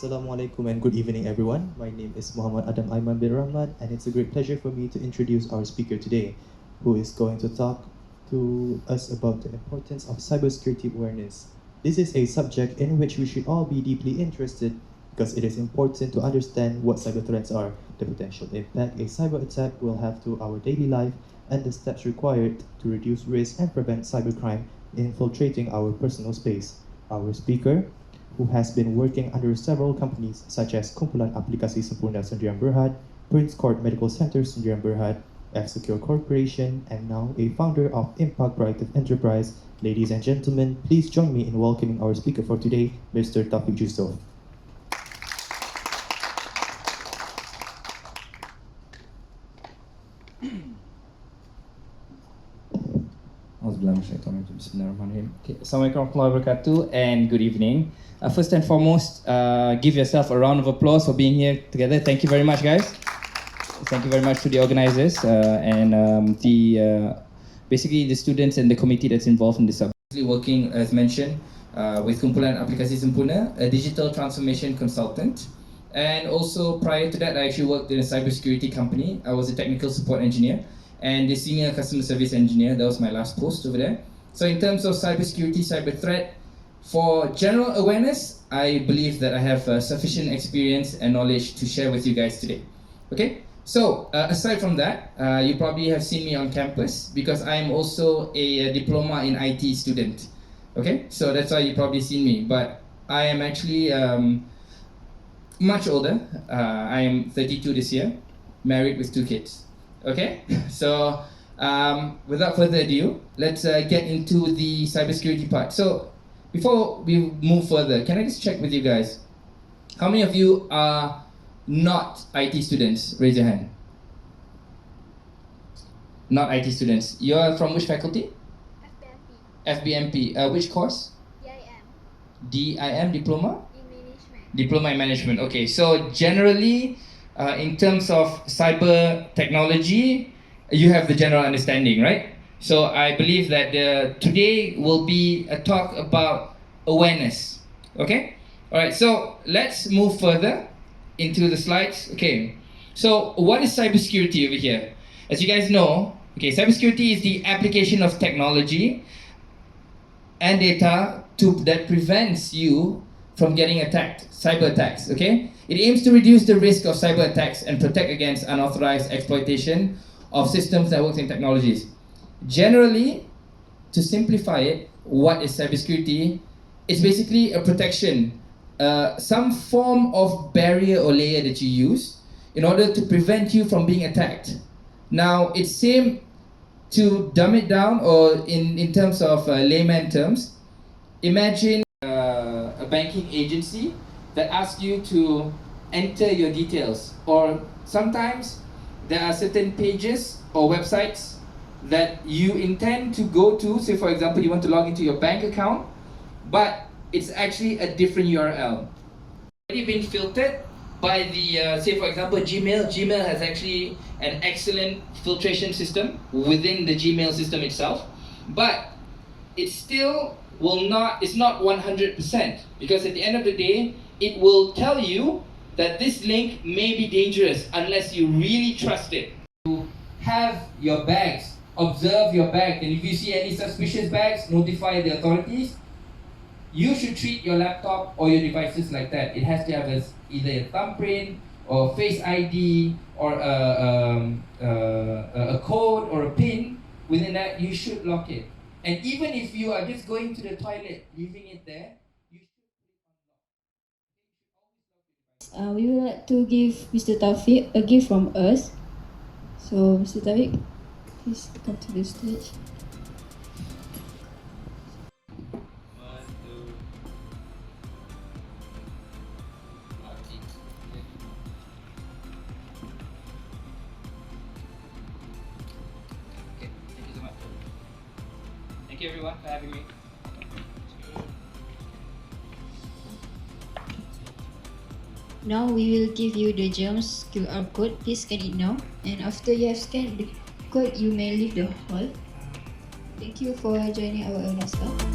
Assalamualaikum and good evening everyone. My name is Muhammad Adam Aiman bin Rahman and it's a great pleasure for me to introduce our speaker today, who is going to talk to us about the importance of cybersecurity awareness. This is a subject in which we should all be deeply interested because it is important to understand what cyber threats are, the potential impact a cyber attack will have to our daily life, and the steps required to reduce risk and prevent cybercrime infiltrating our personal space. Our speaker, who has been working under several companies such as Kumpulan Aplikasi Sempurna Sendirian Berhad, Prince Court Medical Center Sendirian Berhad, F-Secure Corporation, and now a founder of Impact Proactive Enterprise. Ladies and gentlemen, please join me in welcoming our speaker for today, Mr. Taufiq Jusoff. Assalamualaikum warahmatullahi wabarakatuh and good evening. First and foremost, give yourself a round of applause for being here together. Thank you very much, guys. Thank you very much to the organizers and basically the students and the committee that's involved in this subject. Working, as mentioned, with Kumpulan Aplikasi Sempurna, a digital transformation consultant. And also prior to that, I actually worked in a cybersecurity company. I was a technical support engineer and the senior customer service engineer. That was my last post over there. So in terms of cybersecurity, cyber threat, for general awareness, I believe that I have sufficient experience and knowledge to share with you guys today. Okay, so aside from that, you probably have seen me on campus because I am also a diploma in IT student. Okay, so that's why you probably seen me, but I am actually much older. I am 32 this year, married with 2 kids. Okay, so without further ado, let's get into the cybersecurity part. So before we move further, can I just check with you guys? How many of you are not IT students? Raise your hand. Not IT students. You are from which faculty? FBMP. Which course? DIM, diploma? In management. Diploma in management. Okay, so generally, in terms of cyber technology, you have the general understanding, right? So I believe that today will be a talk about awareness. Okay? Alright, so let's move further into the slides. Okay, so what is cybersecurity over here? As you guys know, okay, cybersecurity is the application of technology and data that prevents you from getting attacked, cyber attacks, okay? It aims to reduce the risk of cyber attacks and protect against unauthorized exploitation of systems, networks, and technologies. Generally, to simplify it, what is cybersecurity? It's basically a protection, some form of barrier or layer that you use in order to prevent you from being attacked. Now, it's same to dumb it down, or in terms of layman terms, imagine a banking agency that asks you to enter your details, or sometimes there are certain pages or websites that you intend to go to. Say for example, you want to log into your bank account, but it's actually a different URL. Already been filtered by the, say for example, Gmail. Gmail has actually an excellent filtration system within the Gmail system itself, but it still will not, it's not 100%, because at the end of the day, it will tell you that this link may be dangerous unless you really trust it. You have your bags, observe your bag, and if you see any suspicious bags, notify the authorities. You should treat your laptop or your devices like that. It has to have either a thumbprint or face ID or a code or a pin. Within that, you should lock it. And even if you are just going to the toilet, leaving it there, you should put it on lock. We would like to give Mr. Taufiq a gift from us. So, Mr. Taufiq, please come to the stage. Thank you everyone for having me. Now we will give you the GEMS QR code. Please scan it now. And after you have scanned the code, you may leave the hall. Thank you for joining our awareness talk.